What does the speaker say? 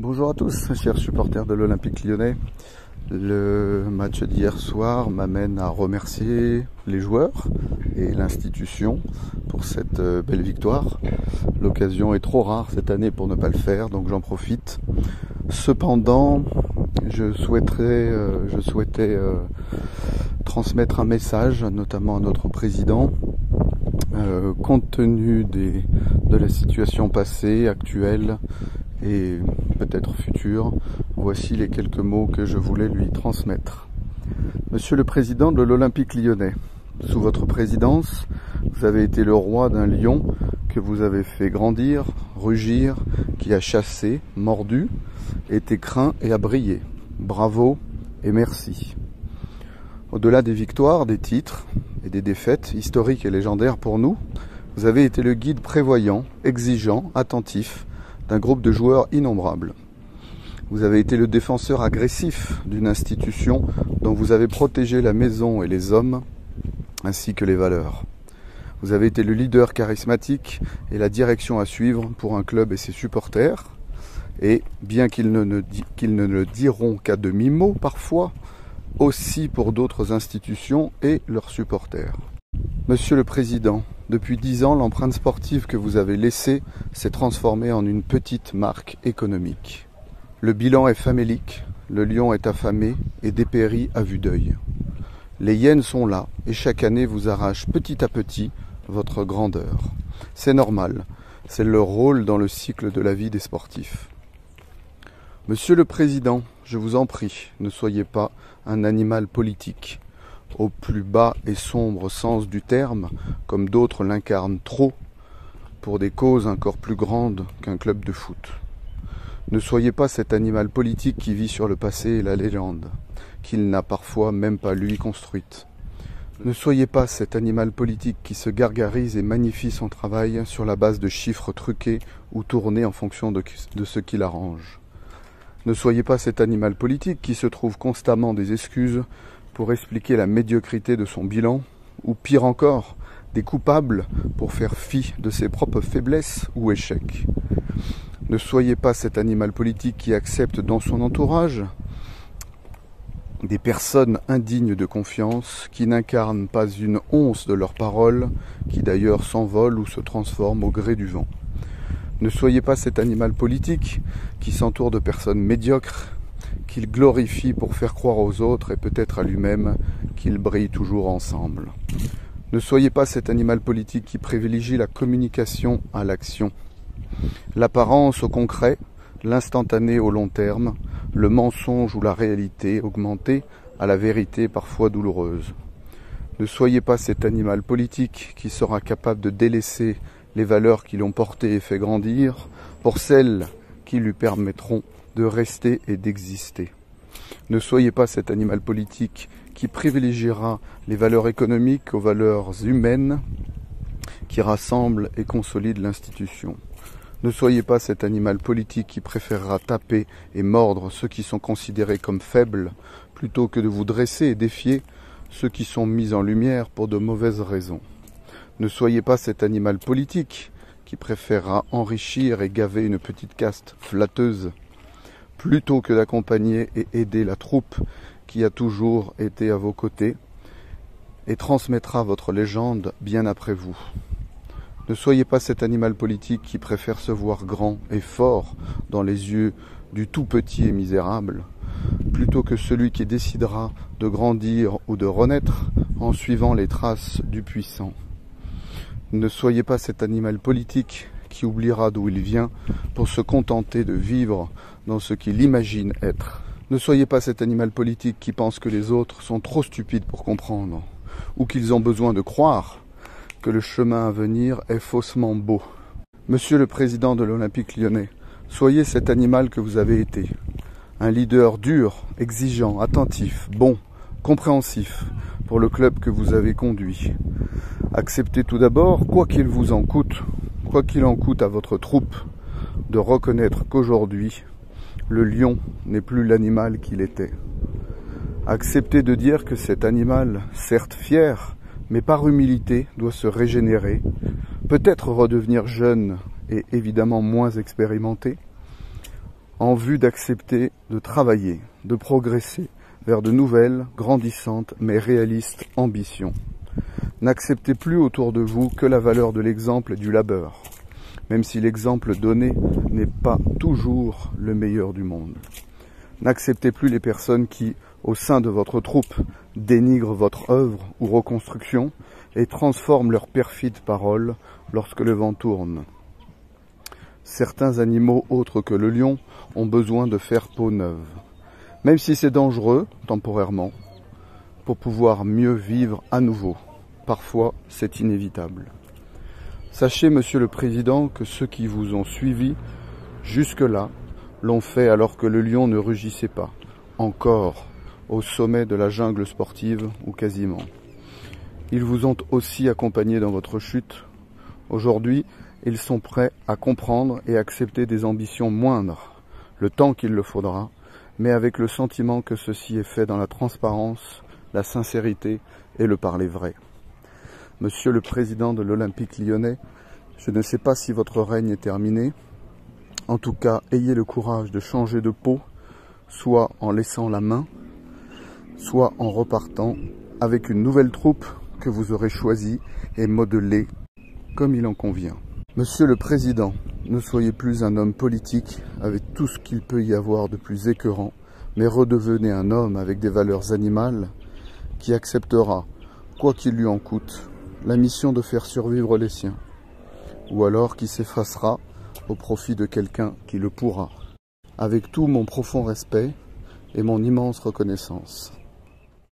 Bonjour à tous, chers supporters de l'Olympique Lyonnais. Le match d'hier soir m'amène à remercier les joueurs et l'institution pour cette belle victoire. L'occasion est trop rare cette année pour ne pas le faire, donc j'en profite. Cependant, je souhaitais transmettre un message, notamment à notre président. Compte tenu de la situation passée, actuelle et peut-être future, voici les quelques mots que je voulais lui transmettre. Monsieur le Président de l'Olympique Lyonnais, sous votre présidence, vous avez été le roi d'un lion que vous avez fait grandir, rugir, qui a chassé, mordu, été craint et a brillé. Bravo et merci. Au-delà des victoires, des titres et des défaites historiques et légendaires pour nous, vous avez été le guide prévoyant, exigeant, attentif d'un groupe de joueurs innombrables. Vous avez été le défenseur agressif d'une institution dont vous avez protégé la maison et les hommes, ainsi que les valeurs. Vous avez été le leader charismatique et la direction à suivre pour un club et ses supporters, et bien qu'ils ne le diront qu'à demi-mot parfois, aussi pour d'autres institutions et leurs supporters. Monsieur le Président, depuis 10 ans, l'empreinte sportive que vous avez laissée s'est transformée en une petite marque économique. Le bilan est famélique, le lion est affamé et dépérit à vue d'œil. Les hyènes sont là et chaque année vous arrachent petit à petit votre grandeur. C'est normal, c'est leur rôle dans le cycle de la vie des sportifs. Monsieur le Président, je vous en prie, ne soyez pas un animal politique, au plus bas et sombre sens du terme, comme d'autres l'incarnent trop, pour des causes encore plus grandes qu'un club de foot. Ne soyez pas cet animal politique qui vit sur le passé et la légende, qu'il n'a parfois même pas lui construite. Ne soyez pas cet animal politique qui se gargarise et magnifie son travail sur la base de chiffres truqués ou tournés en fonction de ce qui l'arrange. Ne soyez pas cet animal politique qui se trouve constamment des excuses pour expliquer la médiocrité de son bilan, ou pire encore, des coupables pour faire fi de ses propres faiblesses ou échecs. Ne soyez pas cet animal politique qui accepte dans son entourage des personnes indignes de confiance, qui n'incarnent pas une once de leurs paroles, qui d'ailleurs s'envolent ou se transforment au gré du vent. Ne soyez pas cet animal politique qui s'entoure de personnes médiocres, qu'il glorifie pour faire croire aux autres et peut-être à lui-même qu'ils brillent toujours ensemble. Ne soyez pas cet animal politique qui privilégie la communication à l'action, l'apparence au concret, l'instantané au long terme, le mensonge ou la réalité augmentée à la vérité parfois douloureuse. Ne soyez pas cet animal politique qui sera capable de délaisser les valeurs qui l'ont porté et fait grandir pour celles qui lui permettront de rester et d'exister. Ne soyez pas cet animal politique qui privilégiera les valeurs économiques aux valeurs humaines qui rassemblent et consolident l'institution. Ne soyez pas cet animal politique qui préférera taper et mordre ceux qui sont considérés comme faibles plutôt que de vous dresser et défier ceux qui sont mis en lumière pour de mauvaises raisons. Ne soyez pas cet animal politique qui préférera enrichir et gaver une petite caste flatteuse plutôt que d'accompagner et aider la troupe qui a toujours été à vos côtés et transmettra votre légende bien après vous. Ne soyez pas cet animal politique qui préfère se voir grand et fort dans les yeux du tout petit et misérable, plutôt que celui qui décidera de grandir ou de renaître en suivant les traces du puissant. Ne soyez pas cet animal politique qui oubliera d'où il vient pour se contenter de vivre dans ce qu'il imagine être. Ne soyez pas cet animal politique qui pense que les autres sont trop stupides pour comprendre, ou qu'ils ont besoin de croire que le chemin à venir est faussement beau. Monsieur le Président de l'Olympique Lyonnais, soyez cet animal que vous avez été. Un leader dur, exigeant, attentif, bon, compréhensif pour le club que vous avez conduit. Acceptez tout d'abord, quoi qu'il vous en coûte, quoi qu'il en coûte à votre troupe, de reconnaître qu'aujourd'hui, le lion n'est plus l'animal qu'il était. Acceptez de dire que cet animal, certes fier, mais par humilité, doit se régénérer, peut-être redevenir jeune et évidemment moins expérimenté, en vue d'accepter de travailler, de progresser vers de nouvelles, grandissantes mais réalistes ambitions. N'acceptez plus autour de vous que la valeur de l'exemple et du labeur, même si l'exemple donné n'est pas toujours le meilleur du monde. N'acceptez plus les personnes qui, au sein de votre troupe, dénigrent votre œuvre ou reconstruction et transforment leurs perfides paroles lorsque le vent tourne. Certains animaux autres que le lion ont besoin de faire peau neuve, même si c'est dangereux, temporairement, pour pouvoir mieux vivre à nouveau. Parfois, c'est inévitable. Sachez, Monsieur le Président, que ceux qui vous ont suivi jusque-là l'ont fait alors que le lion ne rugissait pas, encore au sommet de la jungle sportive ou quasiment. Ils vous ont aussi accompagné dans votre chute. Aujourd'hui, ils sont prêts à comprendre et accepter des ambitions moindres, le temps qu'il le faudra, mais avec le sentiment que ceci est fait dans la transparence, la sincérité et le parler vrai. Monsieur le Président de l'Olympique lyonnais, je ne sais pas si votre règne est terminé. En tout cas, ayez le courage de changer de peau, soit en laissant la main, soit en repartant avec une nouvelle troupe que vous aurez choisie et modelée comme il en convient. Monsieur le Président, ne soyez plus un homme politique avec tout ce qu'il peut y avoir de plus écœurant, mais redevenez un homme avec des valeurs animales qui acceptera, quoi qu'il lui en coûte, la mission de faire survivre les siens, ou alors qui s'effacera au profit de quelqu'un qui le pourra, avec tout mon profond respect et mon immense reconnaissance.